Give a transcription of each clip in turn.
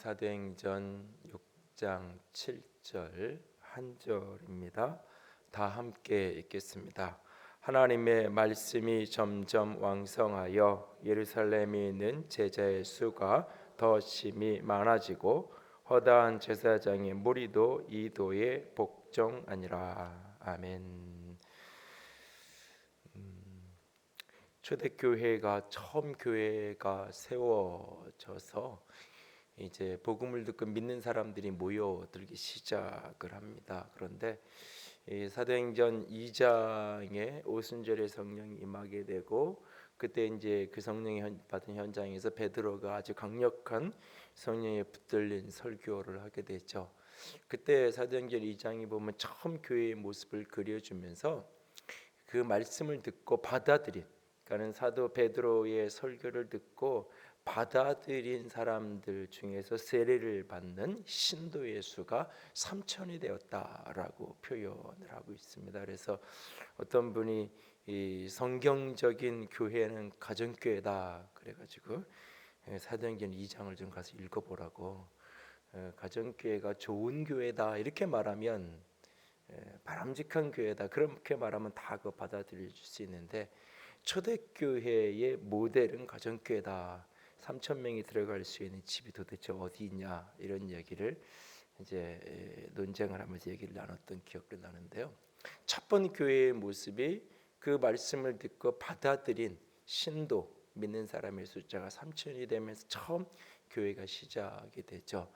사도행전 6장 7절 한 절입니다. 다 함께 읽겠습니다. 하나님의 말씀이 점점 왕성하여 예루살렘에 있는 제자의 수가 더 심히 많아지고 허다한 제사장의 무리도 이 도에 복종하니라. 아멘. 초대교회가 처음 교회가 세워져서 이제 복음을 듣고 믿는 사람들이 모여들기 시작을 합니다. 그런데 이 사도행전 2장에 오순절에 성령이 임하게 되고 그때 이제 그 성령이 받은 현장에서 베드로가 아주 강력한 성령에 붙들린 설교를 하게 되죠. 그때 사도행전 2장에 보면 처음 교회의 모습을 그려주면서 그 말씀을 듣고 받아들인, 그러니까 사도 베드로의 설교를 듣고 받아들인 사람들 중에서 세례를 받는 신도의 수가 3,000이 되었다라고 표현을 하고 있습니다. 그래서 어떤 분이 이 성경적인 교회는 가정교회다 그래가지고 사도행전 2장을 좀 가서 읽어보라고, 가정교회가 좋은 교회다 이렇게 말하면, 바람직한 교회다 그렇게 말하면 다 그거 받아들일 수 있는데, 초대교회의 모델은 가정교회다. 3,000명이 들어갈 수 있는 집이 도대체 어디 있냐, 이런 얘기를 이제 논쟁을 하면서 얘기를 나눴던 기억도 나는데요. 첫 번 교회의 모습이 그 말씀을 듣고 받아들인 신도 믿는 사람의 숫자가 3,000이 되면서 처음 교회가 시작이 되죠.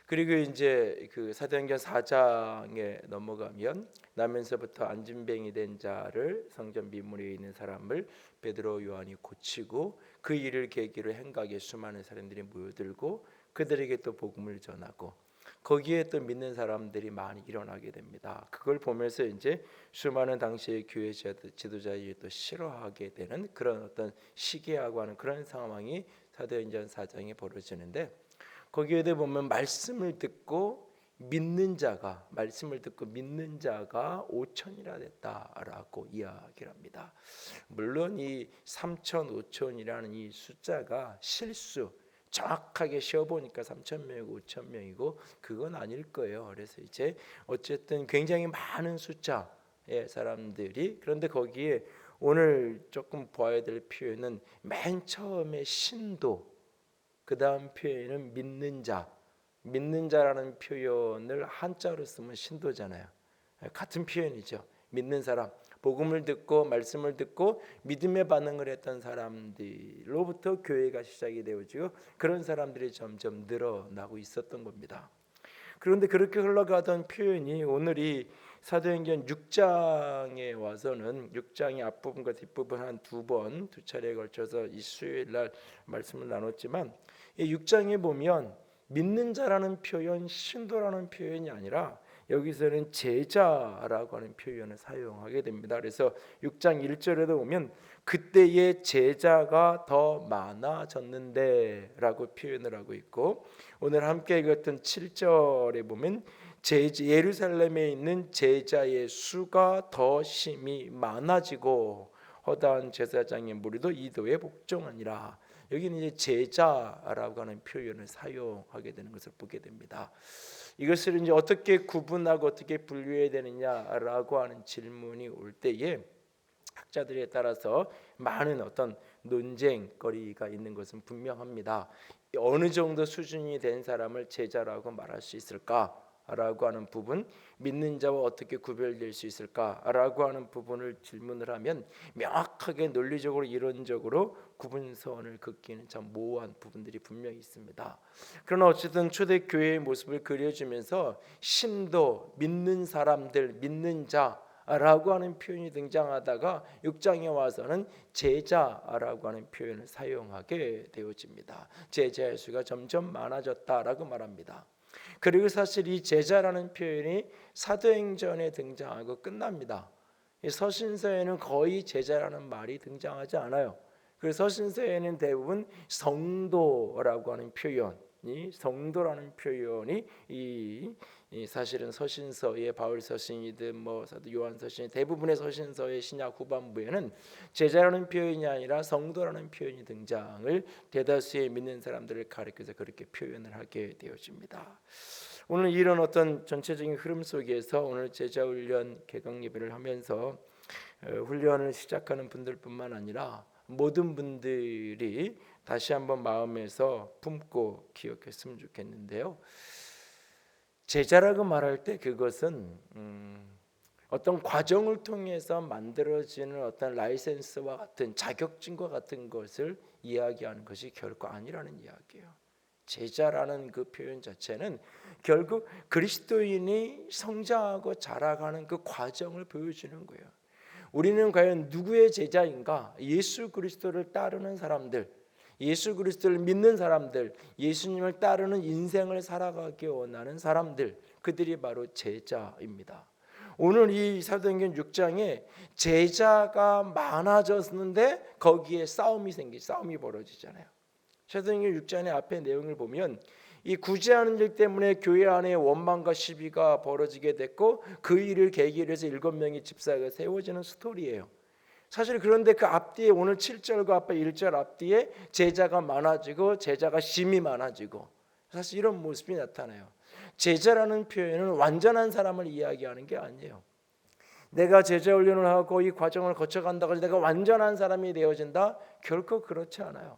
그리고 이제 그 사도행전 4장에 넘어가면 나면서부터 안진뱅이 된 자를 성전 미문에 있는 사람을 베드로 요한이 고치고 그 일을 계기로 행각에 수많은 사람들이 모여들고 그들에게 또 복음을 전하고 거기에 또 믿는 사람들이 많이 일어나게 됩니다. 그걸 보면서 이제 수많은 당시의 교회 지도자들이 또 싫어하게 되는 그런 어떤 시기하고 하는 그런 상황이 사도행전 4장에 벌어지는데, 거기에 대해 보면 말씀을 듣고 믿는 자가 5천이나 됐다라고 이야기를 합니다. 물론 이 3천, 5천이라는 이 숫자가 실수 정확하게 쉬어보니까 3,000명이고 5,000명이고 그건 아닐 거예요. 그래서 이제 어쨌든 굉장히 많은 숫자의 사람들이, 그런데 거기에 오늘 조금 봐야 될 표현은 맨 처음에 신도, 그 다음 표현은 믿는 자, 믿는 자라는 표현을 한자로 쓰면 신도잖아요. 같은 표현이죠. 믿는 사람, 복음을 듣고 말씀을 듣고 믿음의 반응을 했던 사람들로부터 교회가 시작이 되어지고 그런 사람들이 점점 늘어나고 있었던 겁니다. 그런데 그렇게 흘러가던 표현이 오늘 이 사도행전 6장에 와서는 6장의 앞부분과 뒷부분 한 두 차례에 걸쳐서 이 수요일 날 말씀을 나눴지만, 이 6장에 보면 믿는 자라는 표현, 신도라는 표현이 아니라 여기서는 제자라고 하는 표현을 사용하게 됩니다. 그래서 6장 1절에도 보면 그때의 제자가 더 많아졌는데 라고 표현을 하고 있고, 오늘 함께 읽었던 7절에 보면 예루살렘에 있는 제자의 수가 더 심히 많아지고 허다한 제사장의 무리도 이도에 복종하니라. 여기는 이제 제자라고 하는 표현을 사용하게 되는 것을 보게 됩니다. 이것을 이제 어떻게 구분하고 어떻게 분류해야 되느냐라고 하는 질문이 올 때에 학자들에 따라서 많은 어떤 논쟁거리가 있는 것은 분명합니다. 어느 정도 수준이 된 사람을 제자라고 말할 수 있을까라고 하는 부분, 믿는 자와 어떻게 구별될 수 있을까라고 하는 부분을 질문을 하면 명확하게 논리적으로 이론적으로 구분선을 긋기는 참 모호한 부분들이 분명히 있습니다. 그러나 어쨌든 초대교회의 모습을 그려주면서 신도, 믿는 사람들, 믿는 자 라고 하는 표현이 등장하다가 6장에 와서는 제자라고 하는 표현을 사용하게 되어집니다. 제자의 수가 점점 많아졌다라고 말합니다. 그리고 사실 이 제자라는 표현이 사도행전에 등장하고 끝납니다. 이 서신서에는 거의 제자라는 말이 등장하지 않아요. 그래서 서신서에는 대부분 성도라고 하는 표현, 이 성도라는 표현이 이 사실은 서신서의 바울 서신이든 뭐 사도 요한 서신 대부분의 서신서의 신약 후반부에는 제자라는 표현이 아니라 성도라는 표현이 등장을 대다수의 믿는 사람들을 가리켜서 그렇게 표현을 하게 되어집니다. 오늘 이런 어떤 전체적인 흐름 속에서 오늘 제자 훈련 개강 예배를 하면서 훈련을 시작하는 분들뿐만 아니라 모든 분들이 다시 한번 마음에서 품고 기억했으면 좋겠는데요. 제자라고 말할 때 그것은 어떤 과정을 통해서 만들어지는 어떤 라이센스와 같은 자격증과 같은 것을 이야기하는 것이 결코 아니라는 이야기예요. 제자라는 그 표현 자체는 결국 그리스도인이 성장하고 자라가는 그 과정을 보여주는 거예요. 우리는 과연 누구의 제자인가? 예수 그리스도를 따르는 사람들, 예수 그리스도를 믿는 사람들, 예수님을 따르는 인생을 살아가기 원하는 사람들, 그들이 바로 제자입니다. 오늘 이 사도행전 6장에 제자가 많아졌는데 거기에 싸움이 벌어지잖아요. 사도행전 6장의 앞에 내용을 보면 이 구제하는 일 때문에 교회 안에 원망과 시비가 벌어지게 됐고 그 일을 계기로 해서 7명의 집사가 세워지는 스토리예요. 사실 그런데 그 앞뒤에 오늘 7절과 앞에 1절 앞뒤에 제자가 많아지고 제자가 심이 많아지고 사실 이런 모습이 나타나요. 제자라는 표현은 완전한 사람을 이야기하는 게 아니에요. 내가 제자 훈련을 하고 이 과정을 거쳐간다고 해서 내가 완전한 사람이 되어진다? 결코 그렇지 않아요.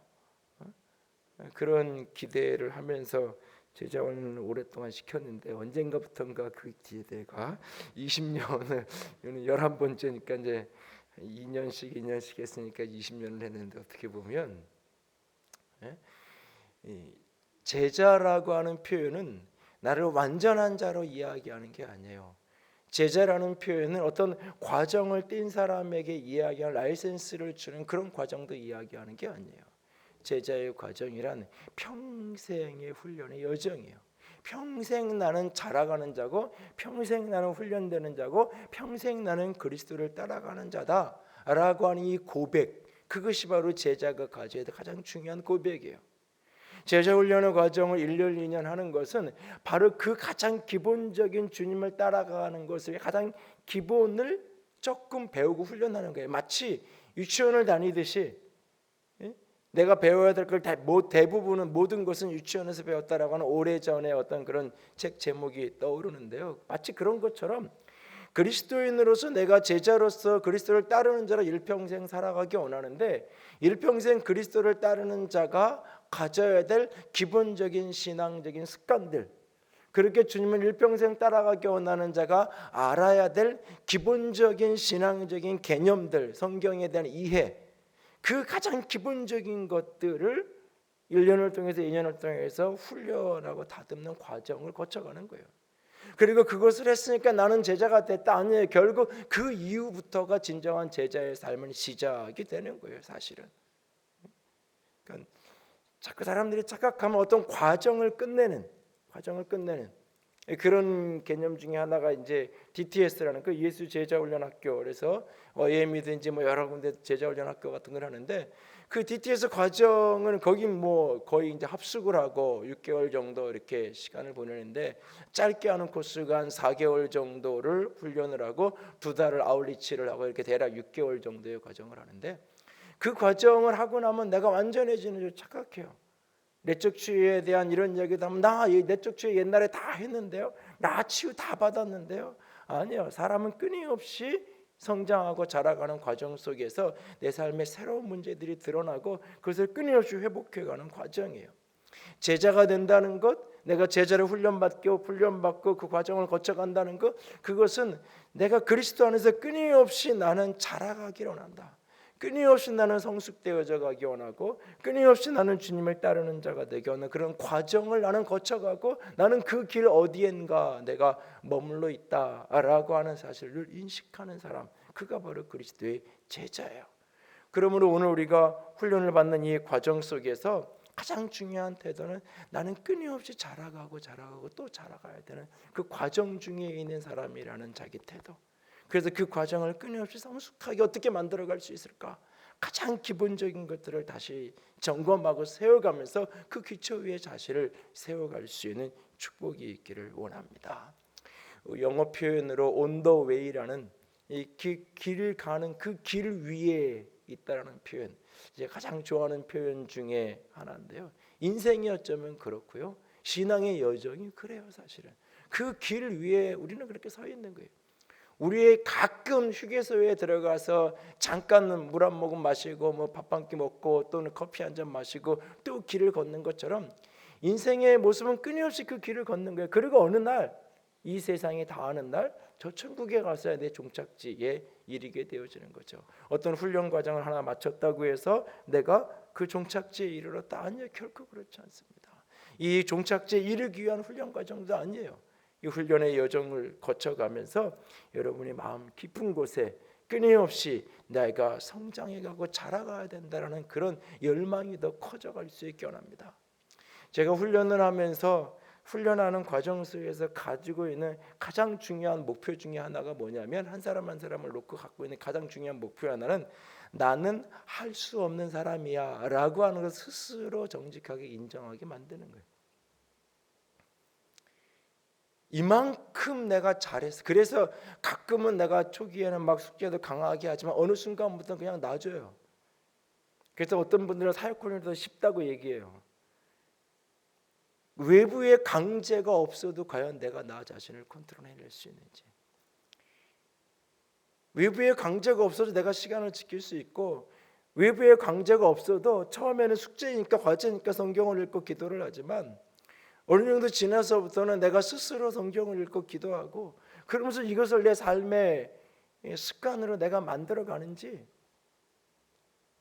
그런 기대를 하면서 제자 훈련을 오랫동안 시켰는데 언젠가부터인가 그 기대가 20년을 11번째니까 이제 2년씩 했으니까 20년을 했는데 어떻게 보면 제자라고 하는 표현은 나를 완전한 자로 이야기하는 게 아니에요. 제자라는 표현은 어떤 과정을 띈 사람에게 이야기할 라이센스를 주는 그런 과정도 이야기하는 게 아니에요. 제자의 과정이란 평생의 훈련의 여정이에요. 평생 나는 자라가는 자고 평생 나는 훈련되는 자고 평생 나는 그리스도를 따라가는 자다라고 하는 이 고백, 그것이 바로 제자가 가져야 될 가장 중요한 고백이에요. 제자 훈련의 과정을 1년 2년 하는 것은 바로 그 가장 기본적인 주님을 따라가는 것을 가장 기본을 조금 배우고 훈련하는 거예요. 마치 유치원을 다니듯이 내가 배워야 될 걸 대부분은 모든 것은 유치원에서 배웠다라고 하는 오래전에 어떤 그런 책 제목이 떠오르는데요. 마치 그런 것처럼 그리스도인으로서 내가 제자로서 그리스도를 따르는 자로 일평생 살아가기 원하는데 일평생 그리스도를 따르는 자가 가져야 될 기본적인 신앙적인 습관들, 그렇게 주님을 일평생 따라가기 원하는 자가 알아야 될 기본적인 신앙적인 개념들, 성경에 대한 이해, 그 가장 기본적인 것들을 1년을 통해서 2년을 통해서 훈련하고 다듬는 과정을 거쳐가는 거예요. 그리고 그것을 했으니까 나는 제자가 됐다, 아니에요. 결국 그 이후부터가 진정한 제자의 삶은 시작이 되는 거예요. 사실은 그러니까 자꾸 사람들이 착각하면 어떤 과정을 끝내는 그런 개념 중에 하나가 이제 DTS라는 그 예수 제자 훈련 학교, 그래서 AM이든지 뭐 여러 군데 제자 훈련 학교 같은 걸 하는데 그 DTS 과정은 거기 뭐 거의 이제 합숙을 하고 6개월 정도 이렇게 시간을 보내는데 짧게 하는 코스가 한 4개월 정도를 훈련을 하고 2달을 아웃리치를 하고 이렇게 대략 6개월 정도의 과정을 하는데 그 과정을 하고 나면 내가 완전해지는 줄 착각해요. 내적 치유에 대한 이런 이야기도 하면 나 내적 치유 옛날에 다 했는데요, 나 치유 다 받았는데요. 아니요, 사람은 끊임없이 성장하고 자라가는 과정 속에서 내 삶에 새로운 문제들이 드러나고 그것을 끊임없이 회복해가는 과정이에요. 제자가 된다는 것, 내가 제자를 훈련받고 그 과정을 거쳐간다는 것, 그것은 내가 그리스도 안에서 끊임없이 나는 자라가기를 원한다. 끊임없이 나는 성숙되어져 가기 원하고 끊임없이 나는 주님을 따르는 자가 되기 원하는 그런 과정을 나는 거쳐가고 나는 그 길 어디엔가 내가 머물러 있다라고 하는 사실을 인식하는 사람, 그가 바로 그리스도의 제자예요. 그러므로 오늘 우리가 훈련을 받는 이 과정 속에서 가장 중요한 태도는 나는 끊임없이 자라가고 또 자라가야 되는 그 과정 중에 있는 사람이라는 자기 태도. 그래서 그 과정을 끊임없이 성숙하게 어떻게 만들어갈 수 있을까? 가장 기본적인 것들을 다시 점검하고 세워가면서 그 기초 위에 자신을 세워갈 수 있는 축복이 있기를 원합니다. 영어 표현으로 on the way라는 이 길을 가는 그 길 위에 있다라는 표현, 제가 가장 좋아하는 표현 중에 하나인데요. 인생이 어쩌면 그렇고요, 신앙의 여정이 그래요. 사실은 그 길 위에 우리는 그렇게 서 있는 거예요. 우리의 가끔 휴게소에 들어가서 잠깐 물 한 모금 마시고 뭐 밥 한 끼 먹고 또는 커피 한 잔 마시고 또 길을 걷는 것처럼 인생의 모습은 끊임없이 그 길을 걷는 거예요. 그리고 어느 날 이 세상이 다하는 날 저 천국에 가서야 내 종착지에 이르게 되어지는 거죠. 어떤 훈련 과정을 하나 마쳤다고 해서 내가 그 종착지에 이르렀다? 아니요, 결코 그렇지 않습니다. 이 종착지에 이르기 위한 훈련 과정도 아니에요. 이 훈련의 여정을 거쳐가면서 여러분이 마음 깊은 곳에 끊임없이 내가 성장해가고 자라가야 된다는 그런 열망이 더 커져갈 수 있게 원합니다. 제가 훈련을 하면서 훈련하는 과정 속에서 가지고 있는 가장 중요한 목표 중에 하나가 뭐냐면, 한 사람 한 사람을 놓고 갖고 있는 가장 중요한 목표 하나는 나는 할 수 없는 사람이야 라고 하는 것 스스로 정직하게 인정하게 만드는 거예요. 이만큼 내가 잘했어. 그래서 가끔은 내가 초기에는 막 숙제도 강하게 하지만 어느 순간부터 그냥 놔줘요. 그래서 어떤 분들은 사역훈련이 더 쉽다고 얘기해요. 외부의 강제가 없어도 과연 내가 나 자신을 컨트롤해낼 수 있는지, 외부의 강제가 없어도 내가 시간을 지킬 수 있고, 외부의 강제가 없어도 처음에는 숙제니까 과제니까 성경을 읽고 기도를 하지만 어느 정도 지나서부터는 내가 스스로 성경을 읽고 기도하고 그러면서 이것을 내 삶의 습관으로 내가 만들어가는지,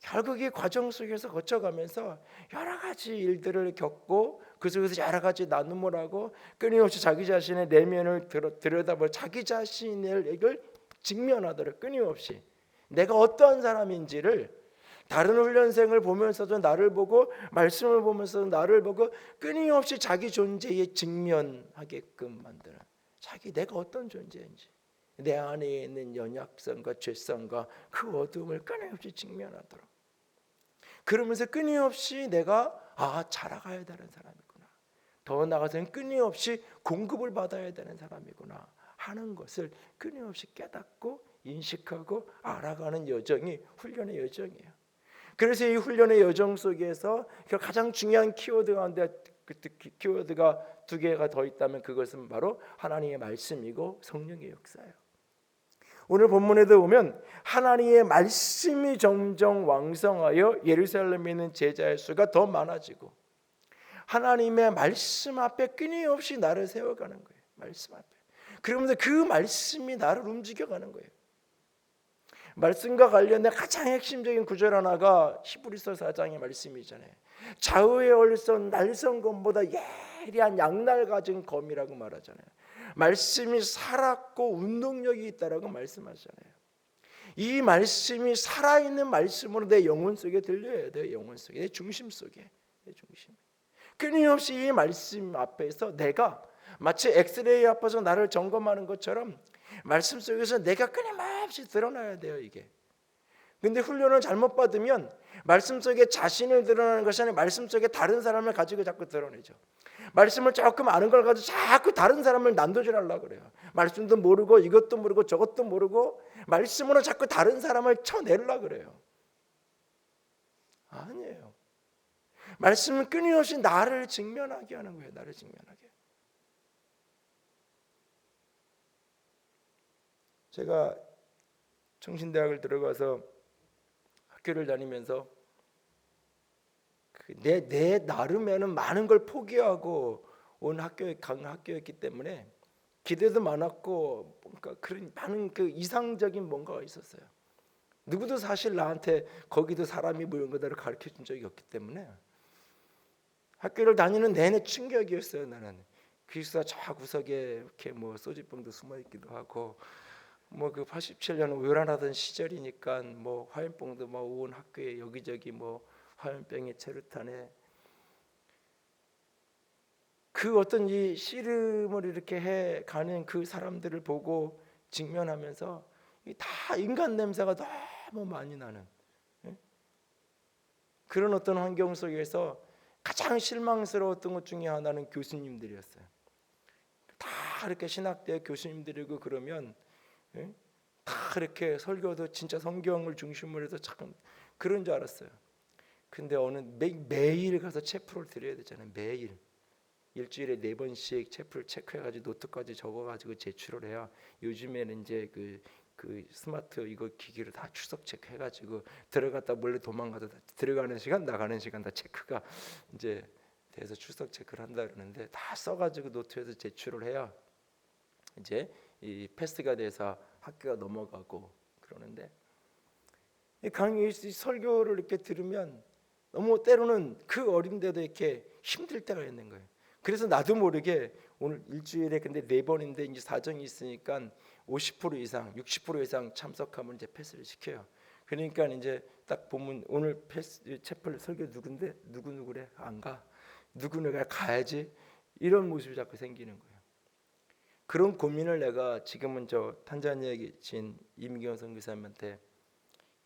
결국 이 과정 속에서 거쳐가면서 여러 가지 일들을 겪고 그 속에서 여러 가지 나눔을 하고 끊임없이 자기 자신의 내면을 들여다보고 자기 자신을 이걸 직면하도록 끊임없이 내가 어떠한 사람인지를 다른 훈련생을 보면서도 나를 보고 말씀을 보면서도 나를 보고 끊임없이 자기 존재에 직면하게끔 만드는, 자기 내가 어떤 존재인지 내 안에 있는 연약성과 죄성과 그 어둠을 끊임없이 직면하도록, 그러면서 끊임없이 내가 자라가야 되는 사람이구나, 더 나아가서는 끊임없이 공급을 받아야 되는 사람이구나 하는 것을 끊임없이 깨닫고 인식하고 알아가는 여정이 훈련의 여정이에요. 그래서 이 훈련의 여정 속에서 가장 중요한 키워드 가운데 키워드가 두 개가 더 있다면 그것은 바로 하나님의 말씀이고 성령의 역사예요. 오늘 본문에도 보면 하나님의 말씀이 점점 왕성하여 예루살렘에 있는 제자의 수가 더 많아지고, 하나님의 말씀 앞에 끊임없이 나를 세워가는 거예요. 말씀 앞에. 그러면서 그 말씀이 나를 움직여가는 거예요. 말씀과 관련된 가장 핵심적인 구절 하나가 히브리서 4장의 말씀이잖아요. 좌우에 올선 날선 검보다 예리한 양날 가진 검이라고 말하잖아요. 말씀이 살았고 운동력이 있다라고 말씀하잖아요. 이 말씀이 살아있는 말씀으로 내 영혼 속에 들려야 돼요. 영혼 속에, 내 중심 속에, 내 중심. 끊임없이 이 말씀 앞에서 내가 마치 엑스레이 앞에서 나를 점검하는 것처럼 말씀 속에서 내가 끊임없이 드러나야 돼요. 이게. 근데 훈련을 잘못 받으면 말씀 속에 자신을 드러나는 것이 아니라 말씀 속에 다른 사람을 가지고 자꾸 드러내죠. 말씀을 조금 아는 걸 가지고 자꾸 다른 사람을 난도질하려고 그래요. 말씀도 모르고 이것도 모르고 저것도 모르고 말씀으로 자꾸 다른 사람을 쳐내려고 그래요. 아니에요. 말씀은 끊임없이 나를 직면하게 하는 거예요. 나를 직면하게. 제가 청신대학을 들어가서 학교를 다니면서 내 나름에는 많은 걸 포기하고 온 학교였기 때문에 기대도 많았고 뭔가 그런 많은 그 이상적인 뭔가가 있었어요. 누구도 사실 나한테 거기도 사람이 모인 거다를 가르쳐 준 적이 없기 때문에 학교를 다니는 내내 충격이었어요. 나는 기숙사 저 구석에 이렇게 뭐 소주병도 숨어 있기도 하고, 뭐 그 87년은 외란하던 시절이니까 뭐 화염병도 막 온 학교에 여기저기 뭐 화염병에 체류탄에, 그 어떤 이 씨름을 이렇게 해 가는 그 사람들을 보고 직면하면서 다 인간 냄새가 너무 많이 나는, 그런 어떤 환경 속에서 가장 실망스러웠던 것 중에 하나는 교수님들이었어요. 다 이렇게 신학대 교수님들이고 그러면 다 이렇게 설교도 진짜 성경을 중심으로 해서 참 그런 줄 알았어요. 근데 매일 가서 체프를 드려야 되잖아요. 매일 일주일에 4번씩 체프를 체크해가지고 노트까지 적어가지고 제출을 해야 요즘에는 이제 그 스마트 이거 기기로 다 출석 체크해가지고 들어갔다 몰래 도망가도 들어가는 시간 나가는 시간 다 체크가 이제 돼서 출석 체크를 한다 그러는데 다 써가지고 노트에서 제출을 해야 이제 이 패스가 돼서 학교가 넘어가고 그러는데 이 강의 설교를 이렇게 들으면 너무 때로는 그 어린데도 이렇게 힘들 때가 있는 거예요. 그래서 나도 모르게 오늘 일주일에 근데 4번인데 이제 사정이 있으니까 50% 이상, 60% 이상 참석하면 이제 패스를 시켜요. 그러니까 이제 딱 보면 오늘 패스 채플 설교 누군데 누구래 안 가. 누구네가 가야지. 이런 모습이 자꾸 생기는 거예요. 그런 고민을 내가 지금은 저 탄자니아에 계신 이민경 선교사님한테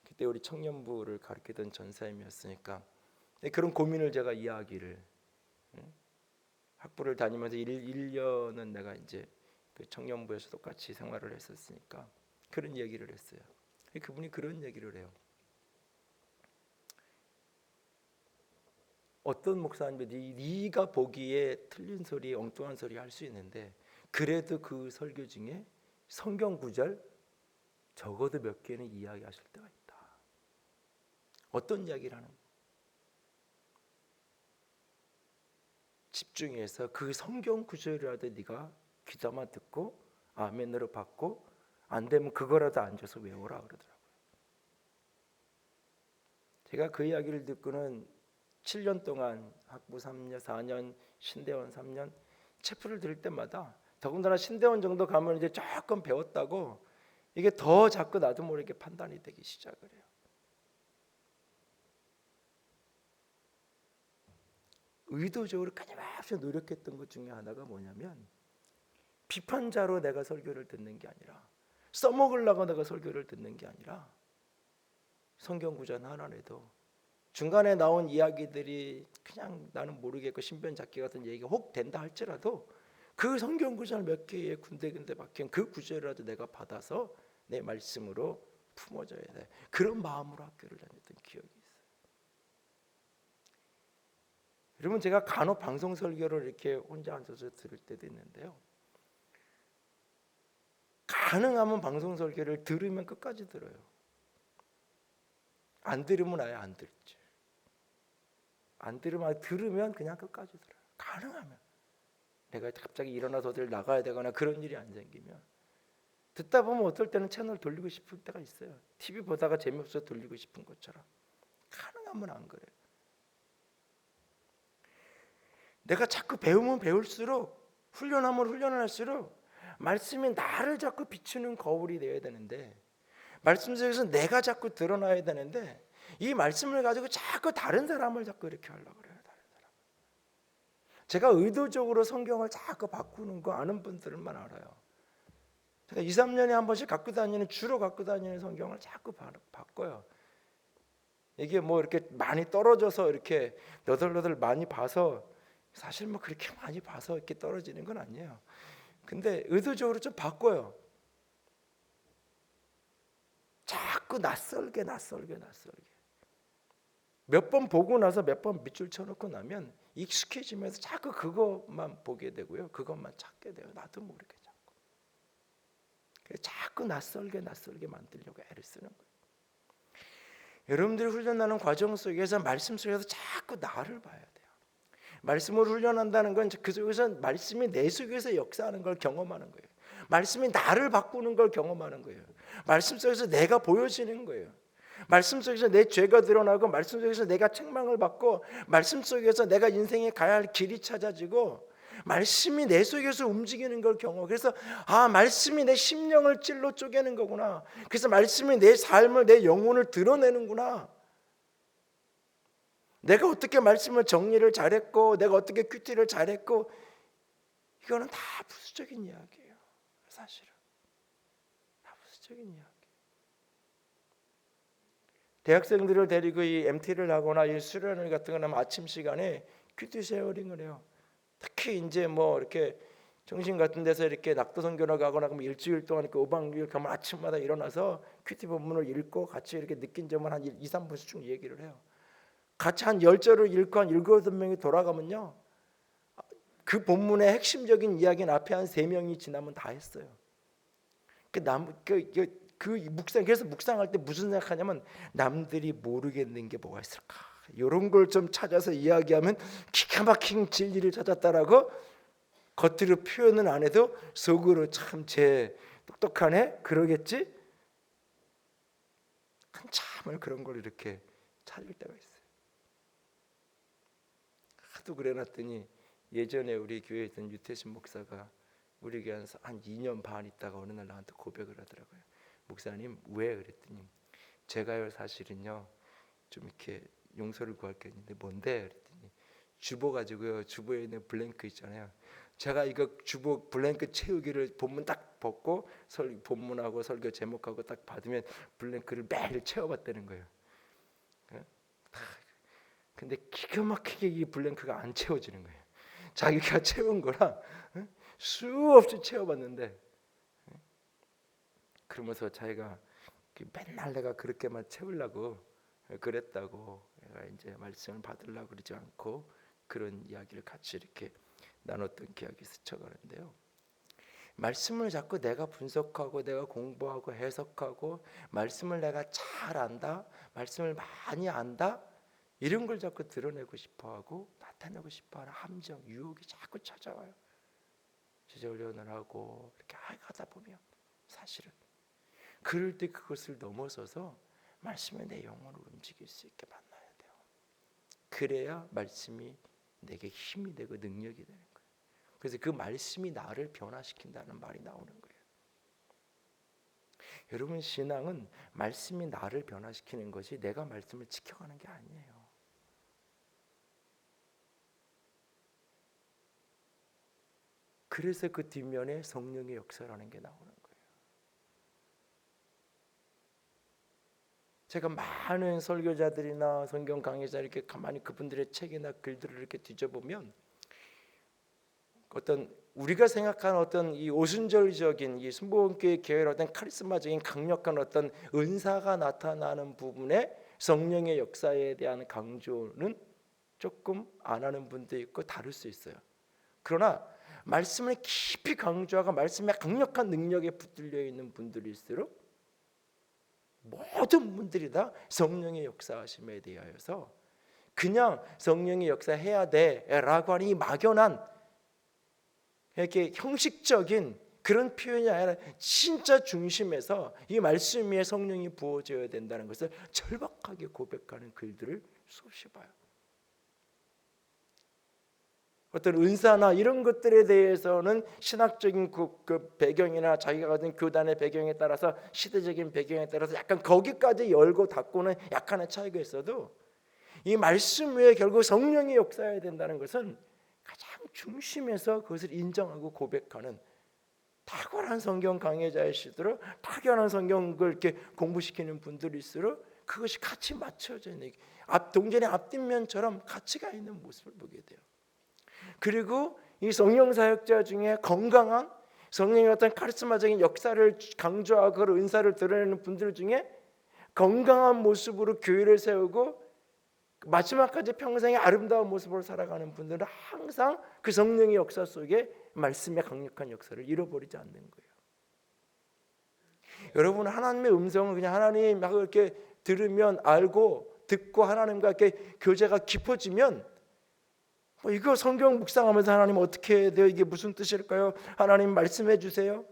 그때 우리 청년부를 가르치던 전사님이었으니까 그런 고민을 제가 이야기를 학부를 다니면서 1년은 내가 이제 그 청년부에서 똑같이 생활을 했었으니까 그런 얘기를 했어요. 그분이 그런 얘기를 해요. 어떤 목사님이 네가 보기에 틀린 소리, 엉뚱한 소리 할 수 있는데 그래도 그 설교 중에 성경 구절 적어도 몇 개는 이야기하실 때가 있다. 어떤 이야기를 하는 거예요? 집중해서 그 성경 구절이라도 네가 귀담아 듣고 아멘으로 받고 안 되면 그거라도 앉아서 외우라 그러더라고요. 제가 그 이야기를 듣고는 7년 동안 학부 3년, 4년, 신대원 3년 체프를 들을 때마다 더군다나 신대원 정도 가면 이제 조금 배웠다고 이게 더 자꾸 나도 모르게 판단이 되기 시작을 해요. 의도적으로 끊임없이 노력했던 것 중에 하나가 뭐냐면 비판자로 내가 설교를 듣는 게 아니라 써먹으려고 내가 설교를 듣는 게 아니라 성경 구절 하나라도 중간에 나온 이야기들이 그냥 나는 모르겠고 신변잡기 같은 얘기가 혹 된다 할지라도 그 성경 구절 몇 개의 군데군데 박힌 그 구절이라도 내가 받아서 내 말씀으로 품어줘야 돼. 그런 마음으로 학교를 다녔던 기억이 있어요. 여러분 제가 간혹 방송 설교를 이렇게 혼자 앉아서 들을 때도 있는데요. 가능하면 방송 설교를 들으면 끝까지 들어요. 안 들으면 아예 안 듣지. 안 들으면 그냥 끝까지 들어요. 가능하면 내가 갑자기 일어나서 어딜 나가야 되거나 그런 일이 안 생기면 듣다 보면 어떨 때는 채널 돌리고 싶을 때가 있어요. TV 보다가 재미없어서 돌리고 싶은 것처럼. 가능하면 안 그래요. 내가 자꾸 배우면 배울수록 훈련하면 훈련할수록 말씀이 나를 자꾸 비추는 거울이 되어야 되는데 말씀 속에서 내가 자꾸 드러나야 되는데 이 말씀을 가지고 자꾸 다른 사람을 자꾸 이렇게 하려고 그래요. 다른 사람. 제가 의도적으로 성경을 자꾸 바꾸는 거 아는 분들만 알아요. 제가 2, 3년에 한 번씩 주로 갖고 다니는 성경을 자꾸 바꿔요. 이게 뭐 이렇게 많이 떨어져서 이렇게 너덜너덜 많이 봐서 사실 뭐 그렇게 많이 봐서 이렇게 떨어지는 건 아니에요. 근데 의도적으로 좀 바꿔요. 자꾸 낯설게 몇 번 보고 나서 몇 번 밑줄 쳐놓고 나면 익숙해지면서 자꾸 그것만 보게 되고요. 그것만 찾게 돼요. 나도 모르게 자꾸. 그래서 자꾸 낯설게 만들려고 애를 쓰는 거예요. 여러분들이 훈련하는 과정 속에서 말씀 속에서 자꾸 나를 봐야 돼요. 말씀을 훈련한다는 건 그 속에서 말씀이 내 속에서 역사하는 걸 경험하는 거예요. 말씀이 나를 바꾸는 걸 경험하는 거예요. 말씀 속에서 내가 보여지는 거예요. 말씀 속에서 내 죄가 드러나고 말씀 속에서 내가 책망을 받고 말씀 속에서 내가 인생에 가야 할 길이 찾아지고 말씀이 내 속에서 움직이는 걸 경험. 그래서 말씀이 내 심령을 찔러 쪼개는 거구나. 그래서 말씀이 내 삶을 내 영혼을 드러내는구나. 내가 어떻게 말씀을 정리를 잘했고 내가 어떻게 큐티를 잘했고 이거는 다 부수적인 이야기예요. 사실은 다 부수적인 이야기. 대학생들을 데리고 이 MT를 하거나 이 수련회 같은 거나 아침 시간에 큐티 쉐어링을 해요. 특히 이제 뭐 이렇게 정신 같은 데서 이렇게 낙도 선교를 가거나 그러면 일주일 동안 이렇게 5박 6일 가면 아침마다 일어나서 큐티 본문을 읽고 같이 이렇게 느낀 점을 한 2, 3분씩 쭉 얘기를 해요. 같이 한 10절을 읽고 한 7, 8명이 돌아가면요, 그 본문의 핵심적인 이야기는 앞에 한 3명이 지나면 다 했어요. 그 묵상, 그래서 묵상할 때 무슨 생각하냐면 남들이 모르겠는 게 뭐가 있을까, 이런 걸 좀 찾아서 이야기하면 기가 막힌 진리를 찾았다라고 겉으로 표현은 안 해도 속으로 참 쟤 똑똑하네 그러겠지, 한참을 그런 걸 이렇게 찾을 때가 있어요. 하도 그래놨더니 예전에 우리 교회에 있던 유태신 목사가 우리 교회에서 한 2년 반 있다가 어느 날 나한테 고백을 하더라고요. 목사님 왜? 그랬더니 제가요 사실은요 좀 이렇게 용서를 구할 게 있는데 뭔데? 그랬더니 주보 가지고요, 주보에 있는 블랭크 있잖아요, 제가 이거 주보 블랭크 채우기를 본문 딱 벗고 본문하고 설교 제목하고 딱 받으면 블랭크를 매일 채워봤다는 거예요. 근데 기가 막히게 이 블랭크가 안 채워지는 거예요. 자기가 채운 거랑 수없이 채워봤는데, 그러면서 자기가 맨날 내가 그렇게만 채우려고 그랬다고, 내가 이제 말씀을 받으려고 그러지 않고 그런 이야기를 같이 이렇게 나눴던 기억이 스쳐가는데요. 말씀을 자꾸 내가 분석하고 내가 공부하고 해석하고 말씀을 내가 잘 안다, 말씀을 많이 안다, 이런 걸 자꾸 드러내고 싶어하고 나타내고 싶어하는 함정, 유혹이 자꾸 찾아와요. 지저훈련을 하고 이렇게 하다 보면 사실은 그럴 때 그것을 넘어서서 말씀의 내 영혼을 움직일 수 있게 만나야 돼요. 그래야 말씀이 내게 힘이 되고 능력이 되는 거예요. 그래서 그 말씀이 나를 변화시킨다는 말이 나오는 거예요. 여러분, 신앙은 말씀이 나를 변화시키는 것이 내가 말씀을 지켜가는 게 아니에요. 그래서 그 뒷면에 성령의 역사라는 게 나오는 거예요. 제가 많은 설교자들이나 성경 강의자 이렇게 가만히 그분들의 책이나 글들을 이렇게 뒤져보면 어떤 우리가 생각하는 어떤 이 오순절적인 이 순복음교회 교회의 어떤 카리스마적인 강력한 어떤 은사가 나타나는 부분에 성령의 역사에 대한 강조는 조금 안 하는 분도 있고 다를 수 있어요. 그러나 말씀을 깊이 강조하고 말씀의 강력한 능력에 붙들려 있는 분들일수록 모든 분들이 다 성령의 역사하심에 대하여서 그냥 성령의 역사해야 돼라고 하는 이 막연한 이렇게 형식적인 그런 표현이 아니라 진짜 중심에서 이 말씀 위에 성령이 부어져야 된다는 것을 절박하게 고백하는 글들을 수없이 봐요. 어떤 은사나 이런 것들에 대해서는 신학적인 그 배경이나 자기가 가진 교단의 배경에 따라서 시대적인 배경에 따라서 약간 거기까지 열고 닫고는 약간의 차이가 있어도 이 말씀 위에 결국 성령이 역사해야 된다는 것은 가장 중심에서 그것을 인정하고 고백하는 탁월한 성경 강해자이시도록 탁월한 성경을 이렇게 공부시키는 분들일수록 그것이 같이 맞춰져 있는 동전의 앞뒷면처럼 가치가 있는 모습을 보게 돼요. 그리고 이 성령 사역자 중에 건강한 성령의 어떤 카리스마적인 역사를 강조하고 그 은사를 드러내는 분들 중에 건강한 모습으로 교회를 세우고 마지막까지 평생의 아름다운 모습으로 살아가는 분들은 항상 그 성령의 역사 속에 말씀의 강력한 역사를 잃어버리지 않는 거예요. 여러분, 하나님의 음성을 그냥 하나님하고 이렇게 들으면 알고 듣고 하나님과 이렇게 교제가 깊어지면 이거 성경 묵상하면서 하나님 어떻게 해야 돼요? 이게 무슨 뜻일까요? 하나님 말씀해 주세요.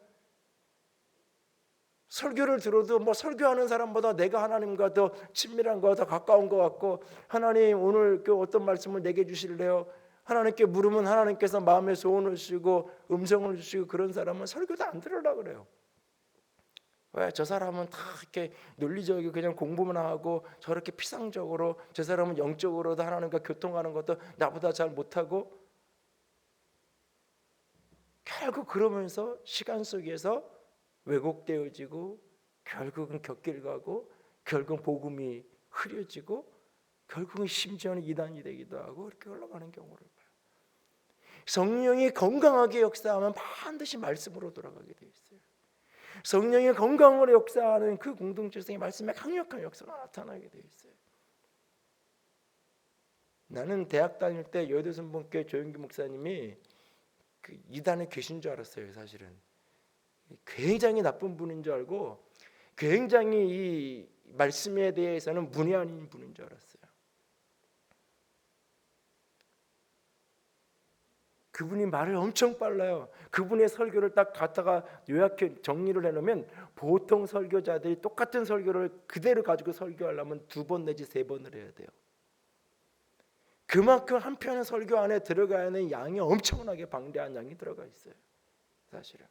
설교를 들어도 뭐 설교하는 사람보다 내가 하나님과 더 친밀한 거, 더 가까운 것 같고, 하나님 오늘 그 어떤 말씀을 내게 주실래요? 하나님께 물으면 하나님께서 마음의 소원을 주시고 음성을 주시고, 그런 사람은 설교도 안 들으려고 그래요. 왜? 저 사람은 다 이렇게 논리적이고 그냥 공부만 하고 저렇게 피상적으로, 저 사람은 영적으로도 하나님과 교통하는 것도 나보다 잘 못하고, 결국 그러면서 시간 속에서 왜곡되어지고 결국은 곁길 가고 결국 복음이 흐려지고 결국은 심지어는 이단이 되기도 하고 그렇게 흘러가는 경우를 봐요. 성령이 건강하게 역사하면 반드시 말씀으로 돌아가게 돼 있어요. 성령이 건강으로 역사하는 그 공동체성의 말씀의 강력한 역사가 나타나게 돼 있어요. 나는 대학 다닐 때 여의도선본교회 조영기 목사님이 그 이단에 계신 줄 알았어요. 사실은 굉장히 나쁜 분인 줄 알고 굉장히 이 말씀에 대해서는 문외 아닌 분인 줄 알았어요. 그분이 말을 엄청 빨라요. 그분의 설교를 딱 갖다가 요약해 정리를 해놓으면 보통 설교자들이 똑같은 설교를 그대로 가지고 설교하려면 2번 내지 3번을 해야 돼요. 그만큼 한 편의 설교 안에 들어가야 하는 양이 엄청나게 방대한 양이 들어가 있어요. 사실은.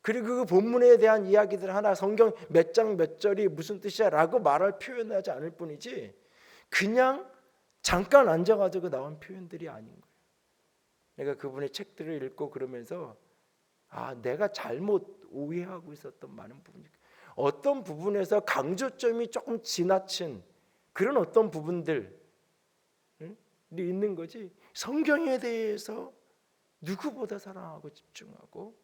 그리고 그 본문에 대한 이야기들 하나 성경 몇 장 몇 절이 무슨 뜻이야 라고 말할 표현하지 않을 뿐이지 그냥 잠깐 앉아가지고 나온 표현들이 아닌 거예요. 내가 그분의 책들을 읽고 그러면서 내가 잘못 오해하고 있었던 많은 부분이 어떤 부분에서 강조점이 조금 지나친 그런 어떤 부분들이 있는 거지 성경에 대해서 누구보다 사랑하고 집중하고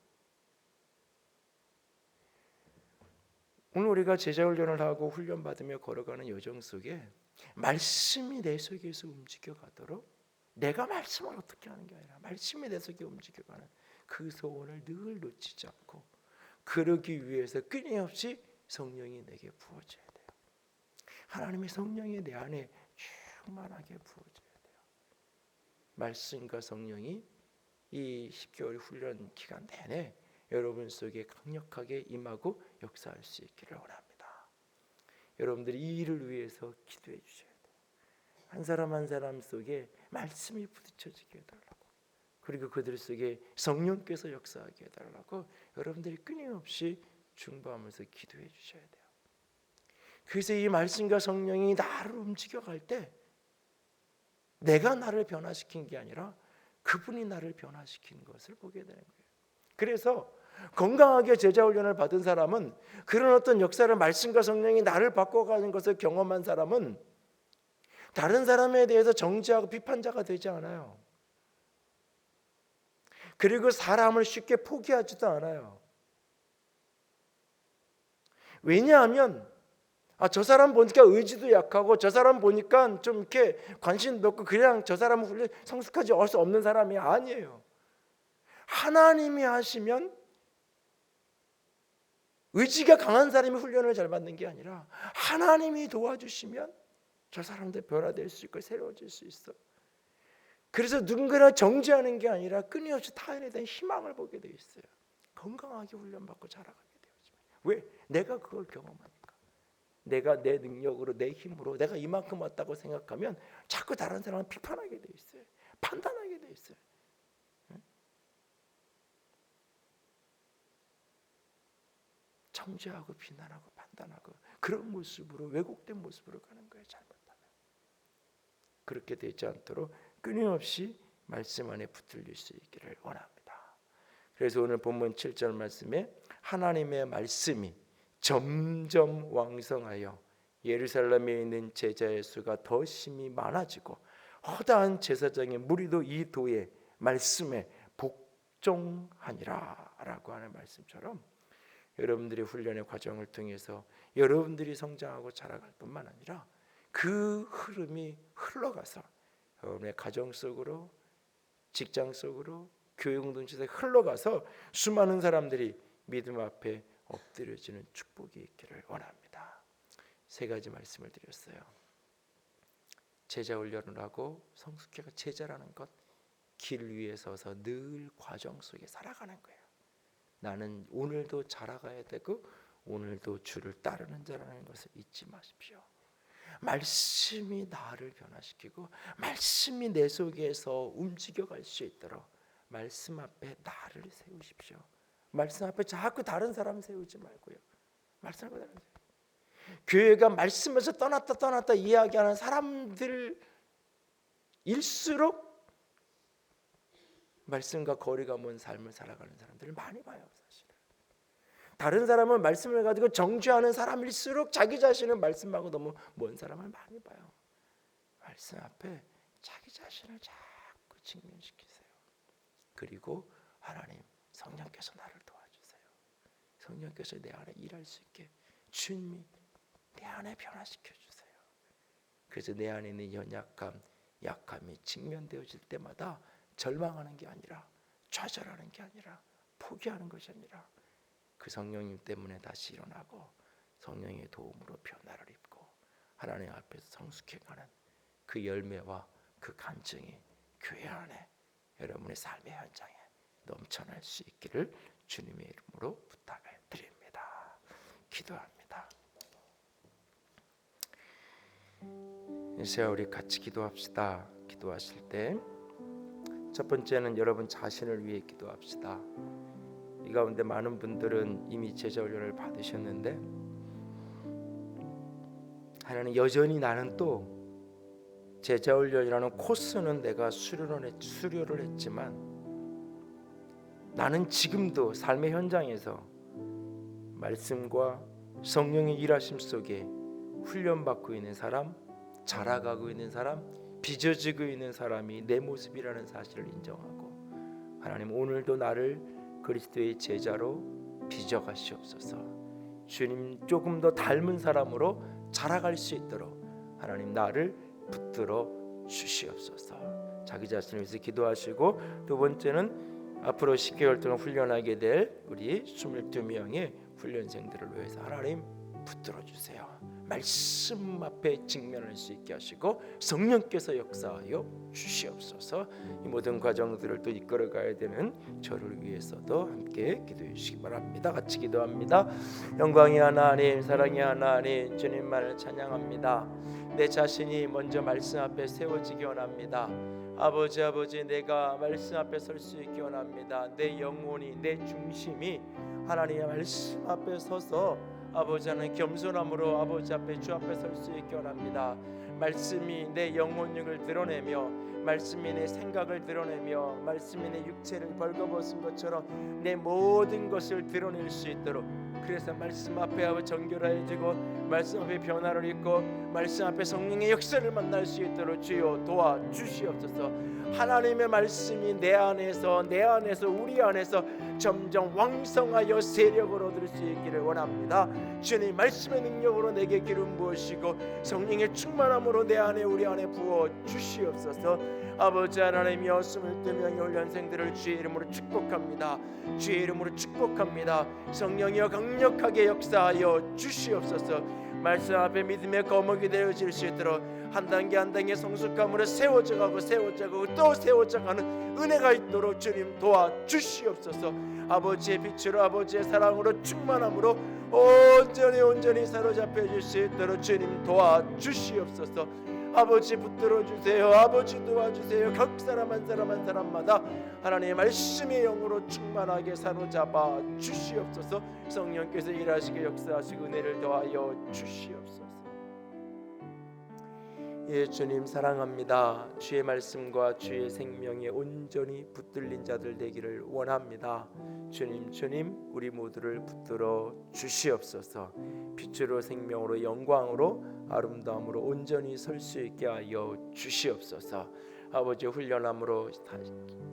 오늘 우리가 제자훈련을 하고 훈련받으며 걸어가는 여정 속에 말씀이 내 속에서 움직여가도록 내가 말씀을 어떻게 하는 게 아니라 말씀이 내 속에 움직여가는 그 소원을 늘 놓치지 않고 그러기 위해서 끊임없이 성령이 내게 부어져야 돼요. 하나님의 성령이 내 안에 충만하게 부어져야 돼요. 말씀과 성령이 이 10개월 훈련 기간 내내 여러분 속에 강력하게 임하고 역사할 수 있기를 원합니다. 여러분들이 이 일을 위해서 기도해 주셔야 돼요. 한 사람 한 사람 속에 말씀이 부딪혀지게 해달라고 그리고 그들 속에 성령께서 역사하게 해달라고 여러분들이 끊임없이 중보하면서 기도해 주셔야 돼요. 그래서 이 말씀과 성령이 나를 움직여갈 때 내가 나를 변화시킨 게 아니라 그분이 나를 변화시킨 것을 보게 되는 거예요. 그래서 건강하게 제자훈련을 받은 사람은 그런 어떤 역사를 말씀과 성령이 나를 바꿔가는 것을 경험한 사람은 다른 사람에 대해서 정죄하고 비판자가 되지 않아요. 그리고 사람을 쉽게 포기하지도 않아요. 왜냐하면 저 사람 보니까 의지도 약하고 저 사람 보니까 좀 이렇게 관심도 없고 그냥 저 사람은 훌륭 성숙하지 할 수 없는 사람이 아니에요. 하나님이 하시면 의지가 강한 사람이 훈련을 잘 받는 게 아니라 하나님이 도와주시면 저 사람들 변화될 수 있고 새로워질 수 있어. 그래서 누군가를 정죄하는 게 아니라 끊임없이 타인에 대한 희망을 보게 돼 있어요. 건강하게 훈련받고 자라가게 되어지면 왜? 내가 그걸 경험하니까. 내가 내 능력으로 내 힘으로 내가 이만큼 왔다고 생각하면 자꾸 다른 사람을 비판하게 돼 있어요. 판단하게 돼 있어요. 정죄하고 비난하고 판단하고 그런 모습으로 왜곡된 모습으로 가는 거예요. 잘못하면. 그렇게 되지 않도록 끊임없이 말씀 안에 붙들릴 수 있기를 원합니다. 그래서 오늘 본문 7절 말씀에 하나님의 말씀이 점점 왕성하여 예루살렘에 있는 제자의 수가 더 심히 많아지고 허다한 제사장의 무리도 이 도의 말씀에 복종하니라 라고 하는 말씀처럼 여러분들의 훈련의 과정을 통해서 여러분들이 성장하고 자라갈 뿐만 아니라 그 흐름이 흘러가서 여러분의 가정 속으로 직장 속으로 교회 공동체에 흘러가서 수많은 사람들이 믿음 앞에 엎드려지는 축복이 있기를 원합니다. 3가지 말씀을 드렸어요. 제자 훈련을 하고 성숙해가 제자라는 것 길 위에 서서 늘 과정 속에 살아가는 거예요. 나는 오늘도 자라가야 되고 오늘도 주를 따르는 자라는 것을 잊지 마십시오. 말씀이 나를 변화시키고 말씀이 내 속에서 움직여갈 수 있도록 말씀 앞에 나를 세우십시오. 말씀 앞에 자꾸 다른 사람 세우지 말고요. 말씀 앞에 다른 사람. 교회가 말씀에서 떠났다 이야기하는 사람들일수록 말씀과 거리가 먼 삶을 살아가는 사람들을 많이 봐요. 사실은 다른 사람은 말씀을 가지고 정죄하는 사람일수록 자기 자신은 말씀하고 너무 먼 사람을 많이 봐요. 말씀 앞에 자기 자신을 자꾸 직면시키세요. 그리고 하나님, 성령께서 나를 도와주세요. 성령께서 내 안에 일할 수 있게 주님이 내 안에 변화시켜 주세요. 그래서 내 안에 있는 연약함, 약함이 직면되어질 때마다 절망하는 게 아니라, 좌절하는 게 아니라, 포기하는 것이 아니라 그 성령님 때문에 다시 일어나고 성령의 도움으로 변화를 입고 하나님 앞에서 성숙해가는 그 열매와 그 간증이 교회 안에, 여러분의 삶의 현장에 넘쳐날 수 있기를 주님의 이름으로 부탁을 드립니다. 기도합니다. 이제 우리 같이 기도합시다. 기도하실 때 첫 번째는 여러분 자신을 위해 기도합시다. 이 가운데 많은 분들은 이미 제자 훈련을 받으셨는데 하나님, 여전히 나는 또 제자 훈련이라는 코스는 내가 수료를 했지만 나는 지금도 삶의 현장에서 말씀과 성령의 일하심 속에 훈련받고 있는 사람, 자라가고 있는 사람, 빚어지고 있는 사람이 내 모습이라는 사실을 인정하고, 하나님 오늘도 나를 그리스도의 제자로 빚어가시옵소서. 주님 조금 더 닮은 사람으로 자라갈 수 있도록 하나님 나를 붙들어 주시옵소서. 자기 자신을 위해서 기도하시고, 두 번째는 앞으로 10개월 동안 훈련하게 될 우리 22명의 훈련생들을 위해서 하나님 붙들어 주세요. 말씀 앞에 직면할 수 있게 하시고 성령께서 역사하여 주시옵소서. 이 모든 과정들을 또 이끌어가야 되는 저를 위해서도 함께 기도해 주시기 바랍니다. 같이 기도합니다. 영광의 하나님, 사랑의 하나님, 주님만을 찬양합니다. 내 자신이 먼저 말씀 앞에 세워지기 원합니다. 아버지, 내가 말씀 앞에 설 수 있기 원합니다. 내 영혼이, 내 중심이 하나님의 말씀 앞에 서서 아버지는 겸손함으로 아버지 앞에, 주 앞에 설 수 있게 원합니다. 말씀이 내 영혼력을 드러내며, 말씀이 내 생각을 드러내며, 말씀이 내 육체를 벌거벗은 것처럼 내 모든 것을 드러낼 수 있도록, 그래서 말씀 앞에 정결해지고 말씀 앞에 변화를 입고 말씀 앞에 성령의 역사를 만날 수 있도록 주여 도와주시옵소서. 하나님의 말씀이 내 안에서 우리 안에서 점점 왕성하여 세력을 얻을 수 있기를 원합니다. 주님 말씀의 능력으로 내게 기름 부으시고 성령의 충만함으로 내 안에, 우리 안에 부어 주시옵소서. 아버지 하나님이여, 22명의 훈련생들을 주의 이름으로 축복합니다. 주의 이름으로 축복합니다. 성령이여 강력하게 역사하여 주시옵소서. 말씀 앞에 믿음의 거목이 되어질 수 있도록 한 단계 한 단계 성숙함으로 세워져가고 또 세워져가는 은혜가 있도록 주님 도와주시옵소서. 아버지의 빛으로, 아버지의 사랑으로, 충만함으로 온전히 사로잡혀 줄 수 있도록 주님 도와주시옵소서. 아버지 붙들어 주세요. 아버지 도와주세요. 각 사람 한 사람마다 하나님의 말씀의 영으로 충만하게 사로잡아 주시옵소서. 성령께서 일하시게 역사하시고 은혜를 더하여 주시옵소서. 예, 주님 사랑합니다. 주의 말씀과 주의 생명에 온전히 붙들린 자들 되기를 원합니다. 주님 우리 모두를 붙들어 주시옵소서. 빛으로, 생명으로, 영광으로, 아름다움으로 온전히 설 수 있게 하여 주시옵소서. 아버지 훈련함으로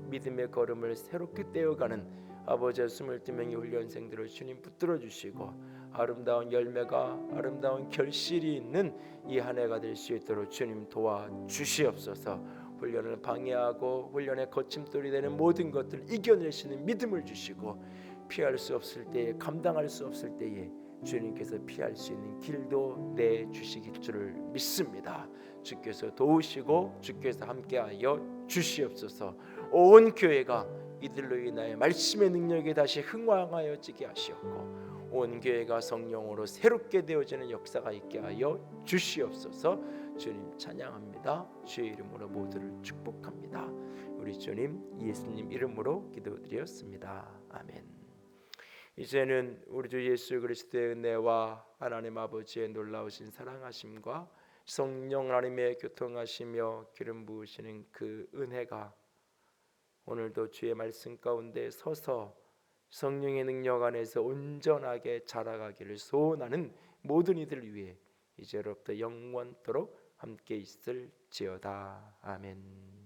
믿음의 걸음을 새롭게 떼어가는 아버지 22명의 훈련생들을 주님 붙들어 주시고 아름다운 열매가, 아름다운 결실이 있는 이 한 해가 될 수 있도록 주님 도와주시옵소서. 훈련을 방해하고 훈련의 거침돌이 되는 모든 것들을 이겨낼 수 있는 믿음을 주시고, 피할 수 없을 때에, 감당할 수 없을 때에 주님께서 피할 수 있는 길도 내주시길 줄을 믿습니다. 주께서 도우시고 주께서 함께하여 주시옵소서. 온 교회가 이들로 인하여 말씀의 능력이 다시 흥왕하여지게 하시옵고 온 교회가 성령으로 새롭게 되어지는 역사가 있게 하여 주시옵소서. 주님 찬양합니다. 주의 이름으로 모두를 축복합니다. 우리 주님 예수님 이름으로 기도드렸습니다. 아멘. 이제는 우리 주 예수 그리스도의 은혜와 하나님 아버지의 놀라우신 사랑하심과 성령 하나님의 교통하시며 기름 부으시는 그 은혜가 오늘도 주의 말씀 가운데 서서 성령의 능력 안에서 온전하게 자라가기를 소원하는 모든 이들을 위해 이제로부터 영원토록 함께 있을지어다. 아멘.